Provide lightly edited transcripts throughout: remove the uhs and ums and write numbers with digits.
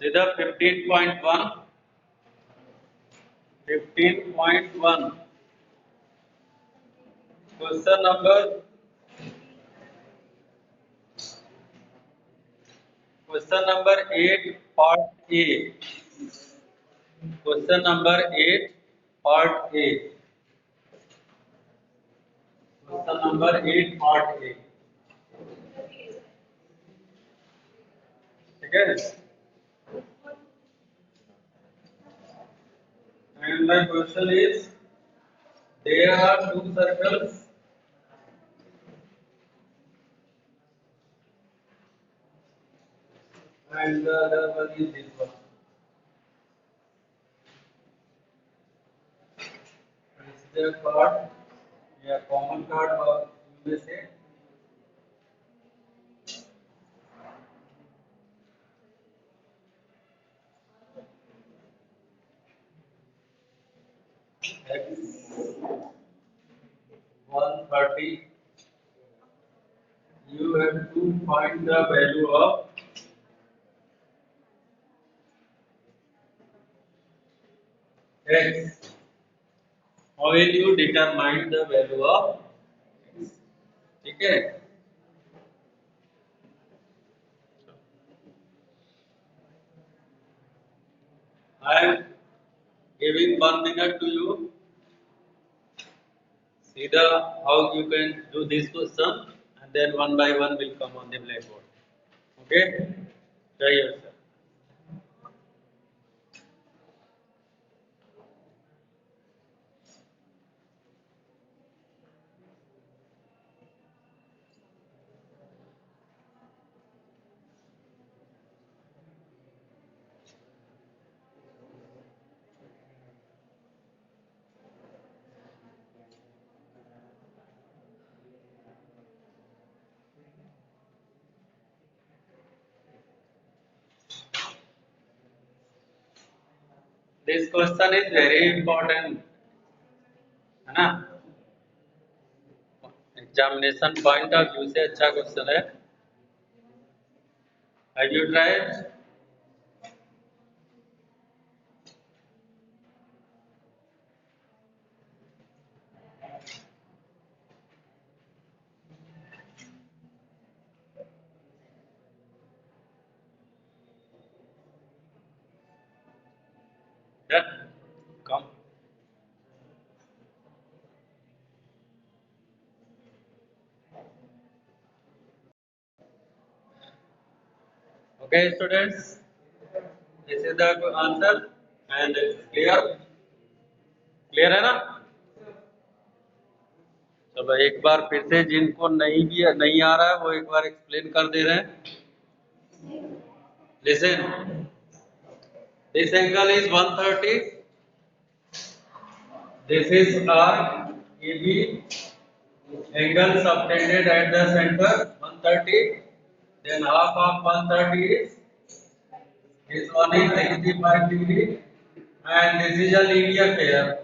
See the 15.1. 15.1. Question number Question number 8, part A. Question number 8, part A. Question number 8, part A. Okay? And my question is, there are two circles and the other one is this one. This is a card, a common card of USA. X 130. You have to find the value of x. How will you determine the value of x? Okay. I am giving 1 minute to you. See the how you can do this question, and then one by one will come on the blackboard. Okay? Try yourself. This question is very important, है ना? Examination point of view से अच्छा question है. Have you tried? Yeah. Come. Okay, students. This is the answer, and it's clear. Clear है ना? चलो एक बार फिर से जिनको नहीं आ रहा है वो एक बार एक्सप्लेन कर दे रहे हैं. Listen. This angle is 130. This is arc AB. Angle subtended at the center 130. Then half of 130 is this one is 65 degree, and this is a linear pair.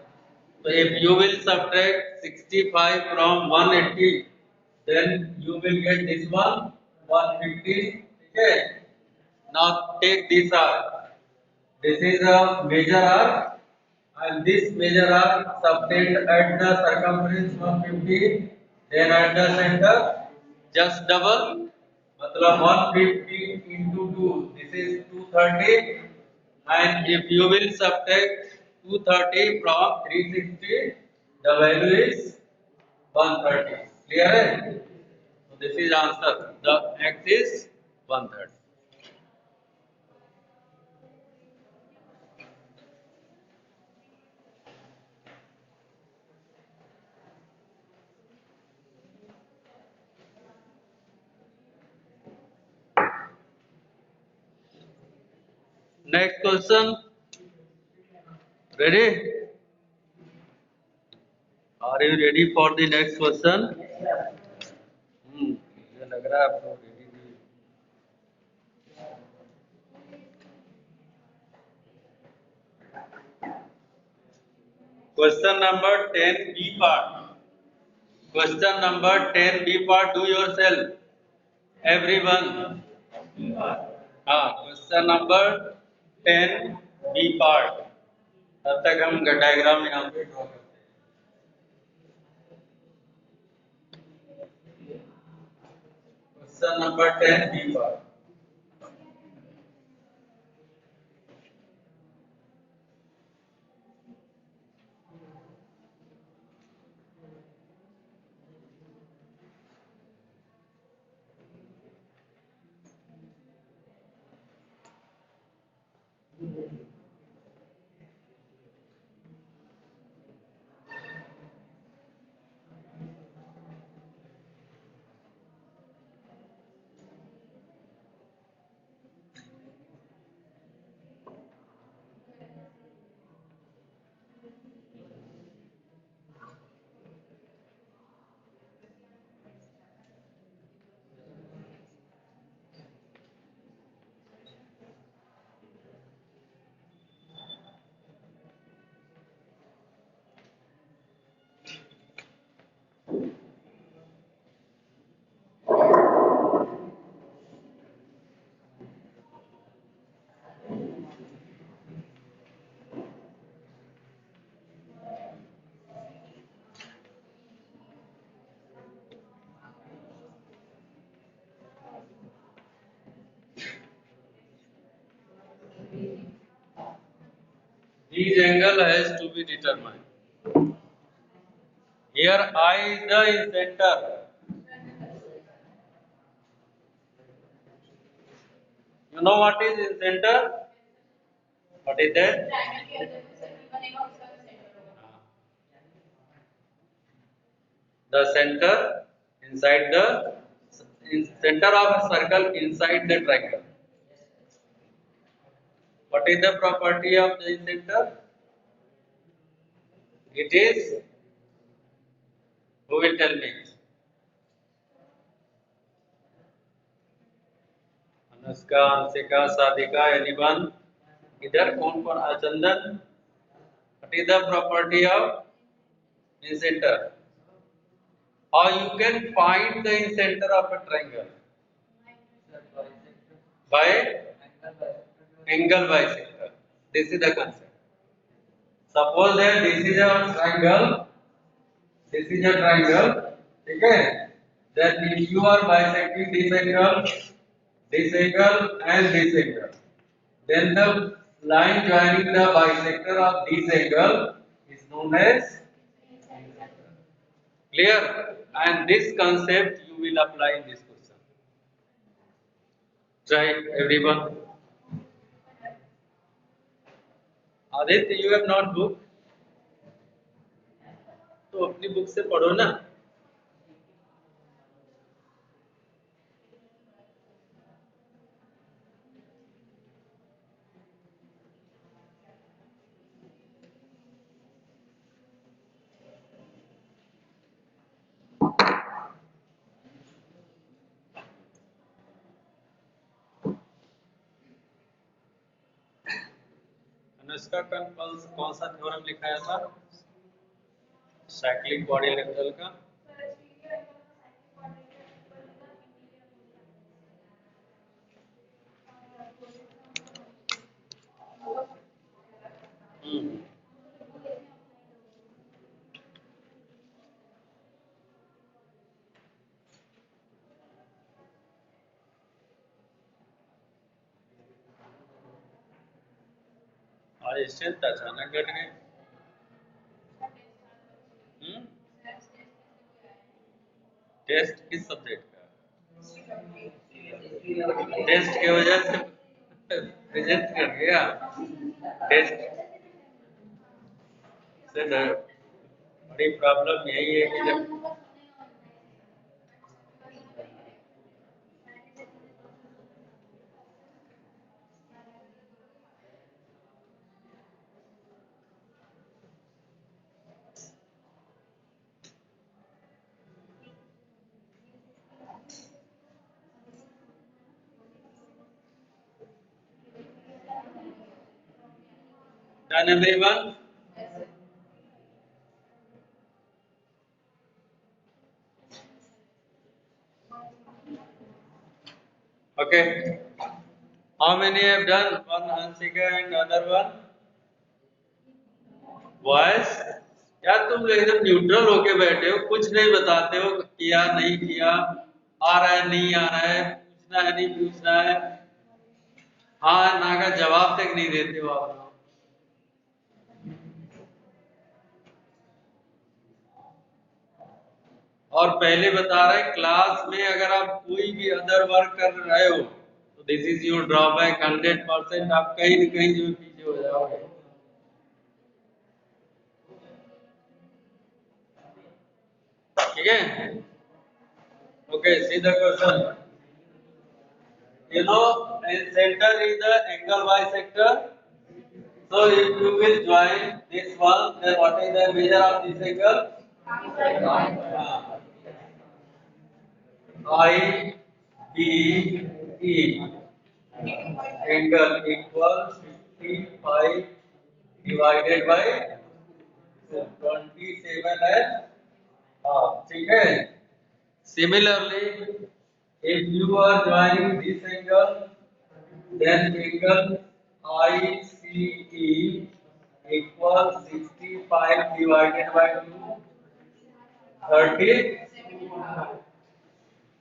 So if you will subtract 65 from 180, then you will get this one 150. Okay. Now take this arc. This is a major arc, and this major arc subtend at the circumference 150. Then at the center, just double. मतलब 150 into 2. This is 230. And if you will subtract 230 from 360, the value is 130. Clear है? So this is answer. The x is 130. Next question. Ready? Are you ready for the next question? मुझे लग रहा है आप लोग ready नहीं. Question number 10B part. Question number 10B part. Do yourself. Everyone. Question number 10 B part. तब तक हम डायग्राम यहाँ पे ड्रॉ करते हैं। Question number 10 B part. This angle has to be determined. Here I is the center. You know what is in center? What is that? The center inside the center of a circle inside the triangle. What is the property of the center? It is, who will tell me? Anushka, Anshika, Sadhika, anyone? इधर कौन कौन? चंदन. What is the property of in center? How you can find the in center of a triangle? By angle bisector. This is the concept. Suppose that this is a triangle. This is a triangle. Okay. Then if you are bisecting this angle and this angle, then the line joining the bisector of this angle is known as clear. And this concept you will apply in this question. Try everyone. Aditya, you have not book, तो अपनी book से पढ़ो ना. अनुष्का कौन सा theorem लिखाया था? Cyclic quadrilateral का. आज स्ट्रेंथ अचानक घट गई. टेस्ट किस सब्जेक्ट का? टेस्ट की वजह से रिजेक्ट कर गया. टेस्ट से बड़ी प्रॉब्लम यही है कि जब done everyone? Okay. How many have done? One Ansika and other one boys. यार तुम लोग एकदम न्यूट्रल होके बैठे हो, कुछ नहीं बताते हो, किया नहीं किया, आ रहा है नहीं आ रहा है, पूछना है नहीं पूछना है, हाँ ना का जवाब तक नहीं देते हो आप लोग। और पहले बता रहे क्लास में अगर आप कोई भी अदर वर्क कर रहे हो तो दिस इज योर ड्रॉबैक 100%, आप कहीं न कहीं जो पीछे हो जाओगे। ठीक है, okay see the question. You know, and center is the angle bisector. So if you will join this one, then what is the measure of this angle? I B E. Angle equals 55 divided by 27 and half. ठीक है? Similarly, if you are joining this angle, then angle ICE equals 65 divided by 2, 30,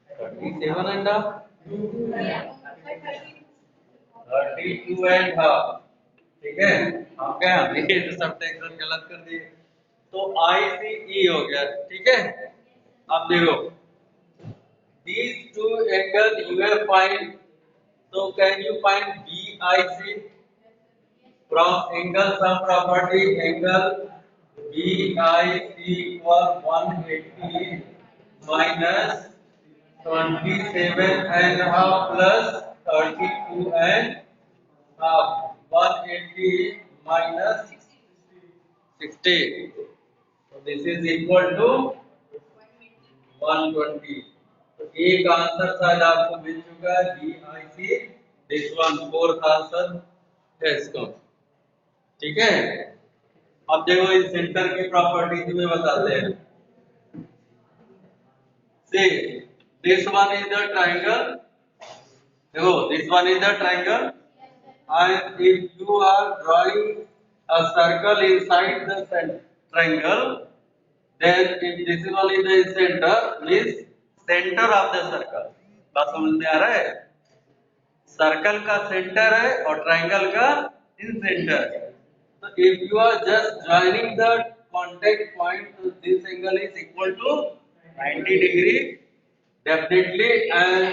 37 and a half, 32 and half. ठीक है, हम क्या ये तो सब taxon गलत कर दिए, तो ICE हो गया। ठीक है, अब देखो these two angle you have find, so can you find BIC? From angle sum property, angle BIC equal 180 minus 27 and a half plus 32 and half. 180 minus 60. So this is equal to 120. तो एक answer शायद आपको मिल चुका है BIC. This one fourth answer has come. ठीक है, अब देखो इस सेंटर की प्रॉपर्टीज में बताते हैं। See, this one is the triangle. देखो, this one is the triangle, and if you are drawing a circle inside the triangle, then if this one is the center, means center of the circle. बात समझ में आ रहा है? Circle का centre है और triangle का इन सेंटर है। So if you are just joining the contact point, so this angle is equal to 90 degree definitely, and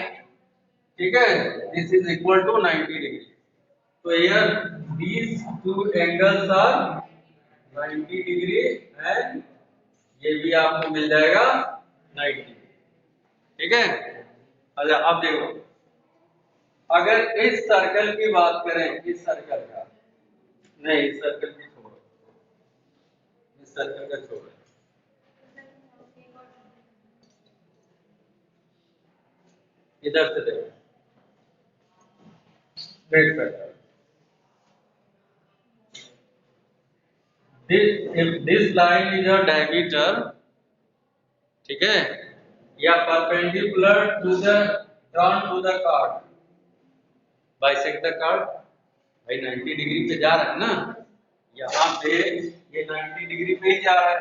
ठीक है, this is equal to 90 degree. So here these two angles are 90 degree and ये भी आपको मिल जाएगा 90। ठीक है, अच्छा अब देखो, अगर इस सर्कल की बात करें, इस सर्कल का नहीं, इस सर्कल की छोड़ो, इस सर्कल का छोड़ो, इधर से देखो, straight circle. If this line is a diameter, ठीक है, या perpendicular to the drawn to the card, bisect the card, भाई 90 डिग्री पे जा रहा है ना, यहाँ पे ये 90 डिग्री पे ही जा रहा है,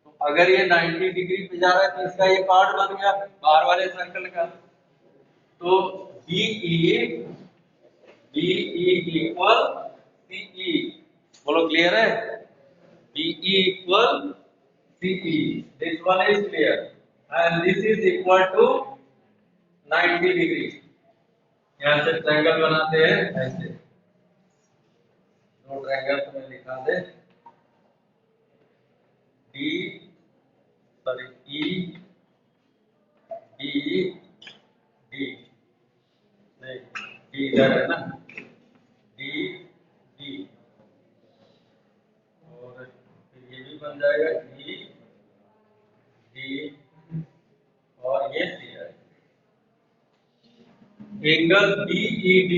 तो अगर ये 90 डिग्री पे जा रहा है तो इसका ये कार्ड बन गया बाहर वाले सर्कल का। तो BE इक्वल CE, बोलो क्लियर है? BE equal CE. This one is clear, and this is equal to 90 degree. यहाँ से ट्रायंगल बनाते हैं ऐसे, दो ट्रायंगल तुम्हें लिखा दे, D sorry E D D नहीं, D इधर है ना, D D, और फिर ये भी बन जाएगा E D, और ये C है। Angle BED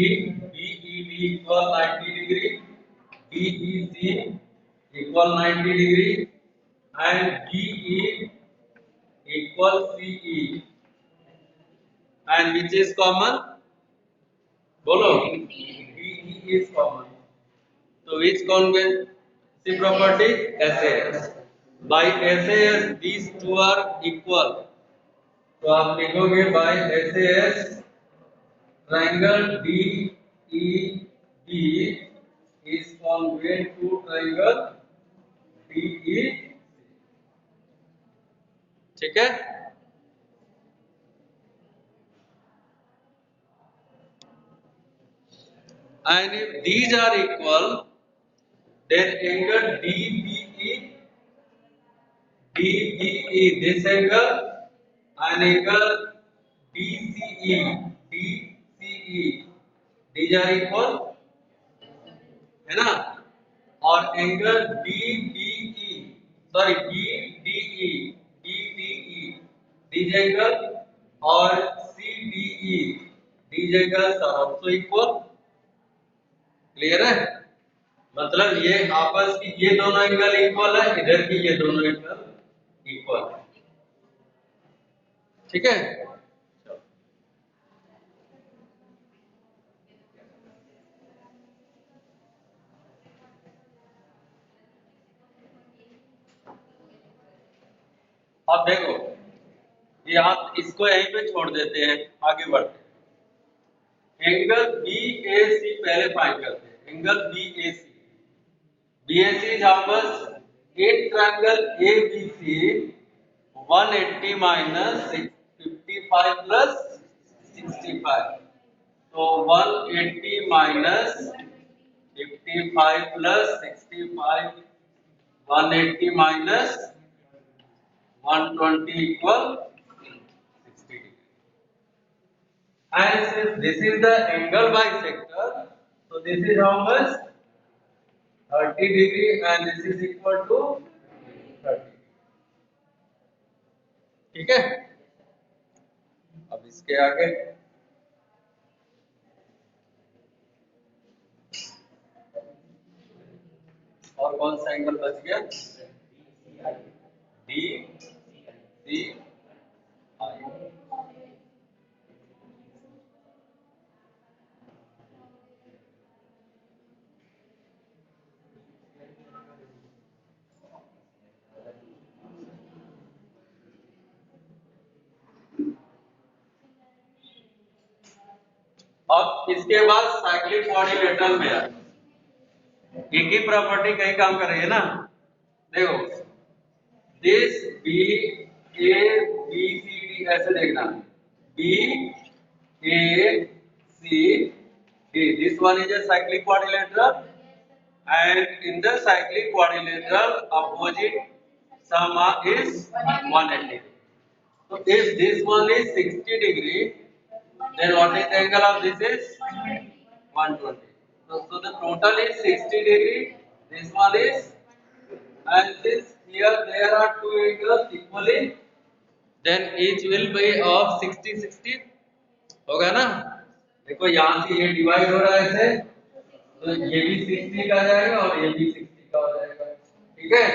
equal 90 degree, DEC equal 90 degree, and DE equal CE, and which is common? बोलो DE is common. So which congruency property? SAS. By SAS these two are equal. तो आप लिखोगे by SAS triangle DEB is congruent to triangle DE. ठीक है? And if these are equal, then angle DBE, this angle, and angle DCE, these are equal, है ना? और angle BDE, these angle और CDE, these angles are also equal. Clear है? मतलब ये आपस की ये दोनों एंगल इक्वल है, इधर की ये दोनों एंगल इक्वल है। ठीक है? अब देखो ये आप इसको यहीं पे छोड़ देते हैं, आगे बढ़ते हैं। एंगल BAC पहले फाइंड करते हैं। Angle BAC is how much? In triangle ABC 180 minus 55 plus 65. So 180 minus 55 plus 65, 180 minus 120 equal 60 degree. And since this is the angle bisector, so this is how much? 30 degree and this is equal to 30. ठीक है? अब इसके आगे और कौन सा angle बच गया? DCI. अब इसके बाद साइक्लिक कोऑर्डिनेटर में आ, एक ही प्रॉपर्टी कहीं काम कर रही है ना। देखो दिस BABCD ऐसे देखना, BACD, this one is a cyclic quadrilateral and in the cyclic quadrilateral opposite sum is 180. So if this one is 60 degree, then what is the angle of this is 120. So the total is 60 degree. This one is, and this here there are two angles equally. Then each will be of 60-60. होगा ना? देखो यहाँ से ये divide हो रहा है ऐसे, तो ये भी 60 का जाएगा और ये भी 60 का हो जाएगा। ठीक है?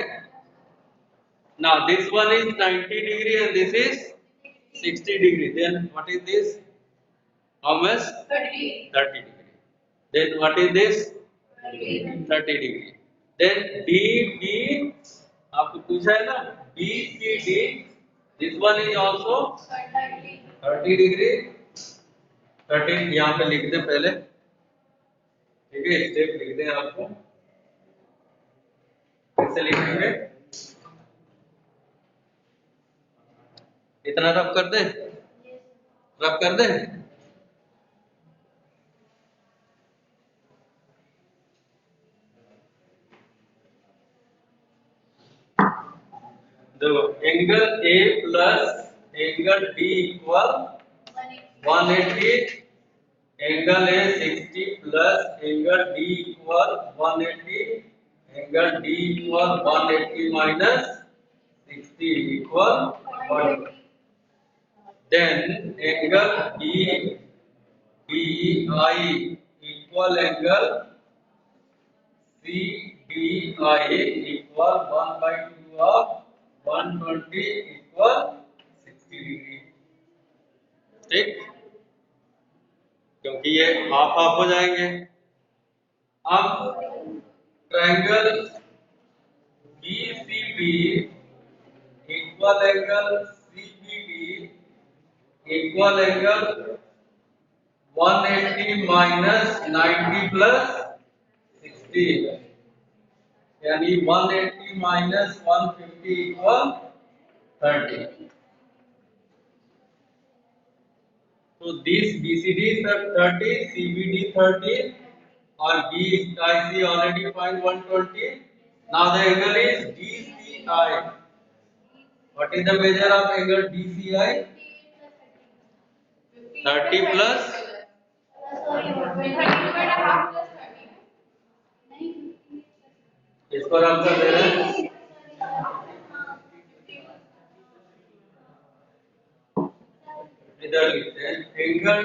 Now this one is 90 degree and this is 60 degree. Then what is this? How much? 30 degree. Then what is this? 30 degree. Then DB, आपको पूछा है ना, BCD, this one is also 30 degree. 30 यहाँ पे लिख दे पहले, ठीक है? स्टेप लिख दे आपको, कैसे लिखेंगे? इतना रफ कर दे, रफ कर दे। देखो angle A plus angle D equal 180, angle A 60 plus angle D equal 180, angle D equal 180 minus 60 equal 1. Then angle BDI equal angle CDI equal 1 by 2 of 120 equal 60 degree. ठीक? क्योंकि ये हाफ हाफ हो जाएंगे। अब triangle BCD equal angle CBD equal angle 180 minus 90 plus 60, यानी 180 minus 150 equal 30। So this BCD is 30, CBD 30, or BIC already find 120. Now the angle is DCI. What is the measure of angle DCI? 30 plus. इसको answer दे रहे हैं। इधर लिखते हैं angle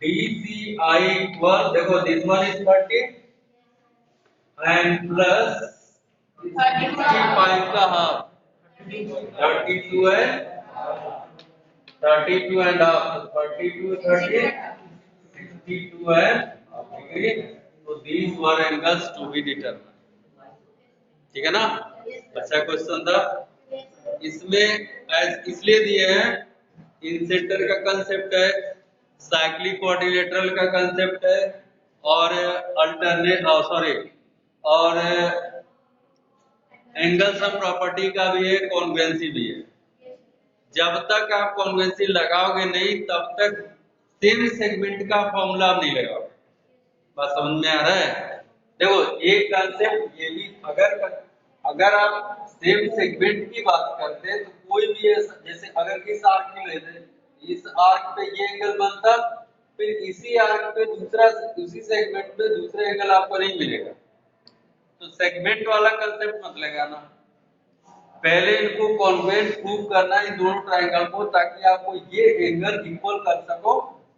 DCI equal, देखो this one is 30 and plus 65 का half 32 है 32 and half, 32 30 62 and degree. So these were angles to be determined. ठीक है ना? अच्छा क्वेश्चन था। इसमें एज इसलिए दिए हैं, इन सेंटर का कंसेप्ट है, साइक्लिक क्वाड्रिलेटरल का कंसेप्ट है, और अल्टरनेट सॉरी और एंगल सम प्रॉपर्टी का भी है, कॉन्वेंसी भी है। जब तक आप कॉन्वेंसी लगाओगे नहीं तब तक सेम सेगमेंट का फॉर्मूला नहीं लगाओगे। बात समझ में आ रहा है? देखो एक कंसेप्ट ये भी, अगर आप सेम सेगमेंट की बात करते हैं तो कोई भी जैसे अगर इस आर्क की लेते हैं, इस आर्क पे ये एंगल बनता, फिर इसी आर्क पे दूसरा, उसी सेगमेंट पे दूसरा एंगल आपको नहीं मिलेगा। तो सेगमेंट वाला कंसेप्ट मत लगाना, पहले इनको कॉन्वेंस प्रूव करना इन दोनों ट्रायंगल को, ताकि आपको ये एंगल इक्वल कर सको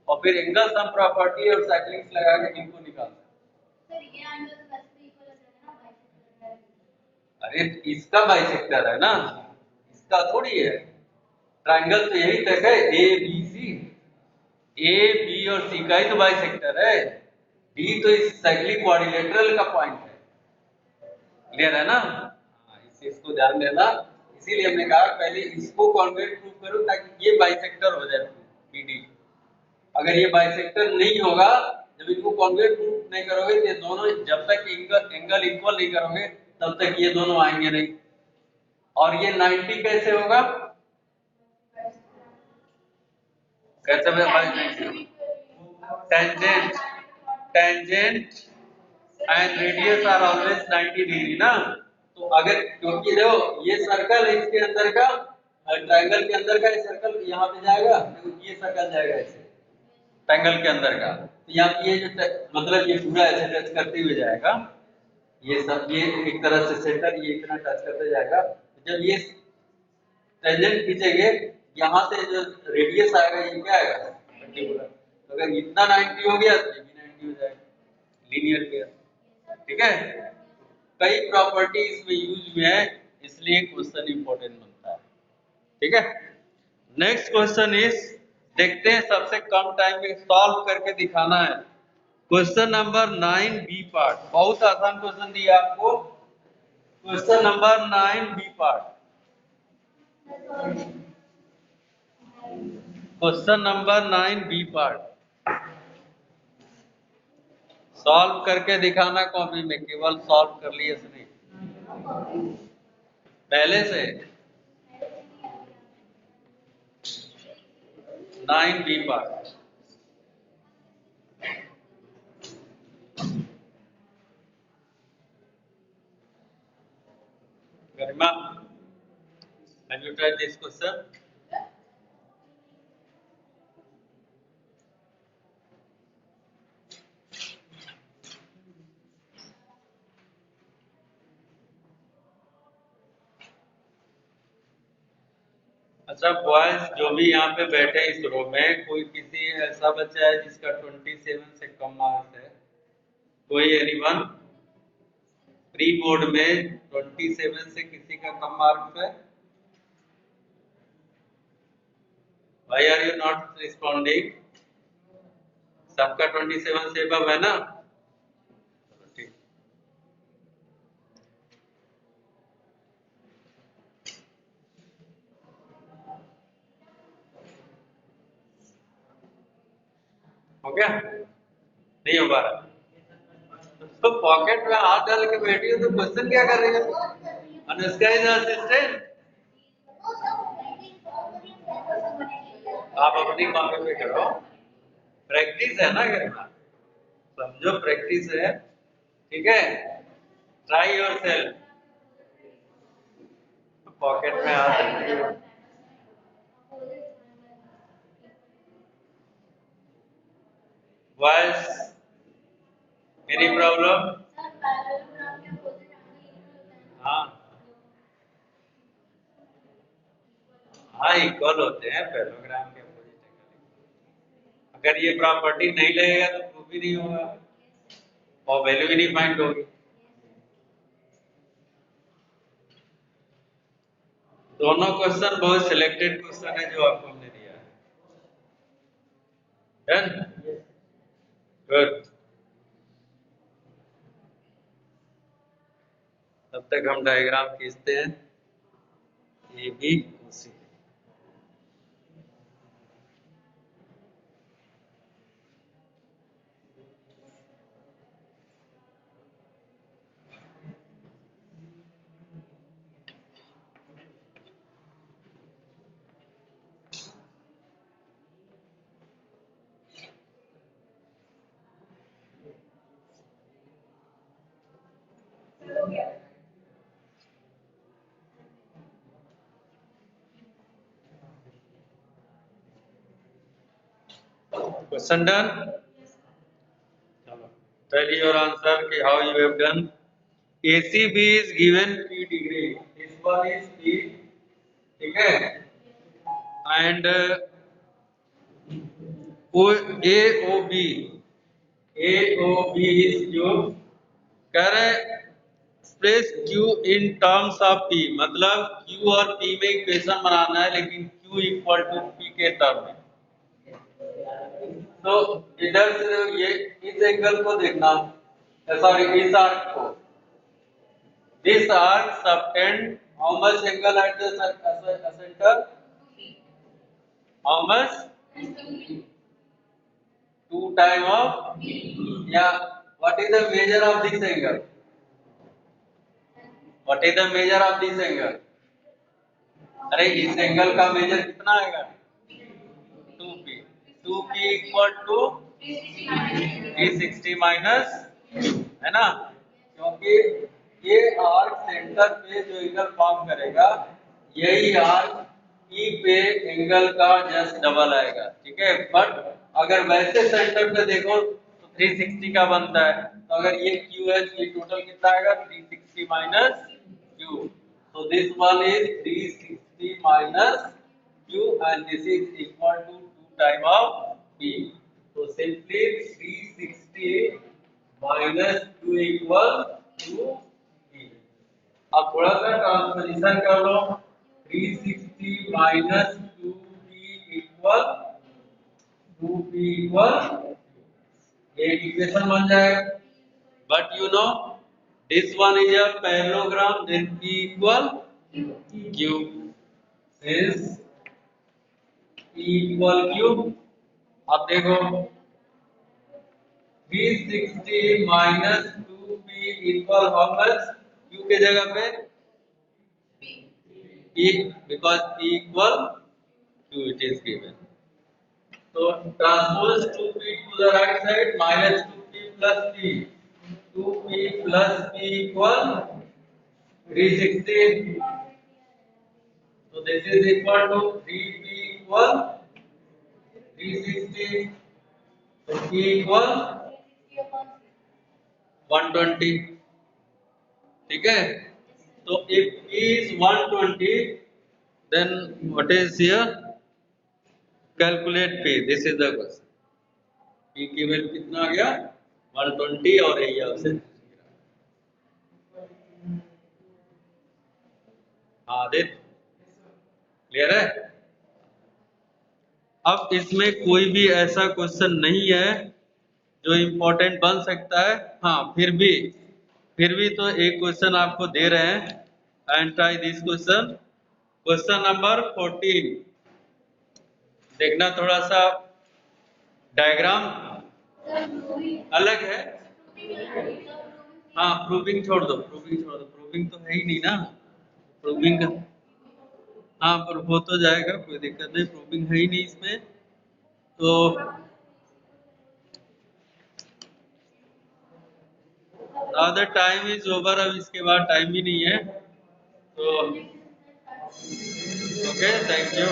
और फिर एंगल सम प्रॉपर्टी और साइक्लिंग्स लगा के इनको निकाल सको। सर ये एंगल तो वैसे भी इक्वल हो जाएगा ना, बाइसेक्टर है। अरे इसका बाइसेक्टर है ना, इसका थोड़ी है। ट्रायंगल तो यही तक है ABC, ए बी और सी का ही तो बाइसेक्टर है, डी तो इस साइक्लिक क्वाड्रिलेटरल का पॉइंट है। क्लियर है ना? इसको ध्यान देना, इसीलिए हमने कहा पहले इसको कॉन्वेंट प्रूव करो ताकि ये बाइसेक्टर हो जाए BD। अगर ये बाइसेक्टर नहीं होगा, जब इनको कॉन्वेंट प्रूव नहीं करोगे तो ये दोनों, जब तक एंगल इक्वल नहीं करोगे तब तक ये दोनों आएंगे नहीं। और ये 90 कैसे होगा? कैसे tangent, tangent and radius are always 90 degree ना। तो अगर, क्योंकि देखो ये सर्कल है, इसके अंदर का ट्रायंगल के अंदर का ये सर्कल यहाँ पे जाएगा, ये सर्कल जाएगा ऐसे ट्रायंगल के अंदर का, तो यहाँ ये जो मतलब ये पूरा ऐसे टच करते हुए जाएगा, ये सब ये एक तरह से सेंटर ये इतना टच करते जाएगा। जब ये टेंजेंट खींचेंगे, यहाँ से जो रेडियस आएगा ये क्या आएगा? पर्टिकुलर। अगर इतना 90 हो गया तो ये भी 90 हो जाएगा, लीनियर पेयर। ठीक है? कई प्रॉपर्टी इसमें यूज हुए हैं, इसलिए क्वेश्चन इंपॉर्टेंट बनता है। ठीक है? नेक्स्ट क्वेश्चन इज, देखते हैं सबसे कम टाइम में सॉल्व करके दिखाना है। क्वेश्चन नंबर 9 बी पार्ट, बहुत आसान क्वेश्चन दिया आपको। Question number 9 B part, question number 9 B part, solve करके दिखाना कॉपी में, केवल सॉल्व कर लिए से नहीं, पहले से 9 B part. Garima, have you tried this question? अच्छा बॉयज जो भी यहाँ पे बैठे इस रो में, कोई किसी ऐसा बच्चा है जिसका 27 से कम मार्क्स है? कोई एनीवन? प्री बोर्ड में 27 से किसी का कम मार्क्स है? Why are you not responding? सबका 27 से above है ना? ठीक। हो गया? नहीं हो पा रहा? तो पॉकेट में हाथ डाल के बैठी हो तो क्वेश्चन क्या कर रही हो? Anushka is assistant. आप अपनी कॉपी पे करो, प्रैक्टिस है ना घर में, समझो प्रैक्टिस है, ठीक है? Try your self. पॉकेट में हाथ रखती हो। Voice any problem? हाँ हाँ, इक्वल होते हैं पैरेललोग्राम के अपोजिट एंगल। अगर ये प्रॉपर्टी नहीं लगेगा तो प्रूफ ही नहीं होगा और वैल्यू भी नहीं फाइंड होगी। दोनों क्वेश्चन बहुत सिलेक्टेड क्वेश्चन है जो आपको हमने दिया है। डन? गुड। तब तक हम डायग्राम खींचते हैं, A B C. Question done? चलो, टेल योर आंसर कि how you have done. ACB is given P degree. This one is P, ठीक है? And AOB is Q. कह रहे express Q in terms of P, मतलब Q और P में equation बनाना है, लेकिन Q इक्वल टू P के टर्म में। तो इधर से ये इस एंगल को देखना, सॉरी इस आर्क को। This arc subtend how much angle at the center? How much? 2 time of, yeah. What is the measure of this angle? What is the measure of this angle? अरे इस angle का major कितना आएगा? 2p। 2p equal to 360 minus, है ना? क्योंकि ये arc centre पे जो एंगल फॉर्म करेगा, यही आर्क ई पे एंगल का जस्ट डबल आएगा, ठीक है? बट अगर वैसे सेंटर पे देखो तो 360 का बनता है, तो अगर ये क्यू है तो ये टोटल कितना आएगा? 360 minus Q. So this one is 360 minus q and this is equal to 2 time of p. So simply 360 minus q equal to p. अब थोड़ा सा ट्रांसपोजिशन कर लो, 360 minus 2p equal 2p equal, ये इक्वेशन बन जाएगा। But you know this one is a parallelogram, then p equal q is p equal q। अब देखो 360 minus 2p equal how much? q के जगह पे p, because p equal q it is given। So transpose 2p to the right side, minus 2p plus p, 2p plus p equal 360। So this is equal to 3p equal 360, so p equal 120, ठीक है? तो if p is 120, then what is here? Calculate p. This is the question. p की value कितना आ गया? 120 और area से, हाँ देख, क्लियर है? अब इसमें कोई भी ऐसा क्वेश्चन नहीं है जो इम्पोर्टेंट बन सकता है। हाँ, फिर भी तो एक क्वेश्चन आपको दे रहे हैं and try this question. Question number 14, देखना थोड़ा सा डायग्राम अलग है। हाँ, प्रूविंग छोड़ दो, प्रूविंग तो है ही नहीं ना। प्रूविंग का हाँ पर हो तो जाएगा, कोई दिक्कत नहीं, प्रूविंग है ही नहीं इसमें तो। Now the time is over, अब इसके बाद टाइम भी नहीं है तो। Okay, thank you.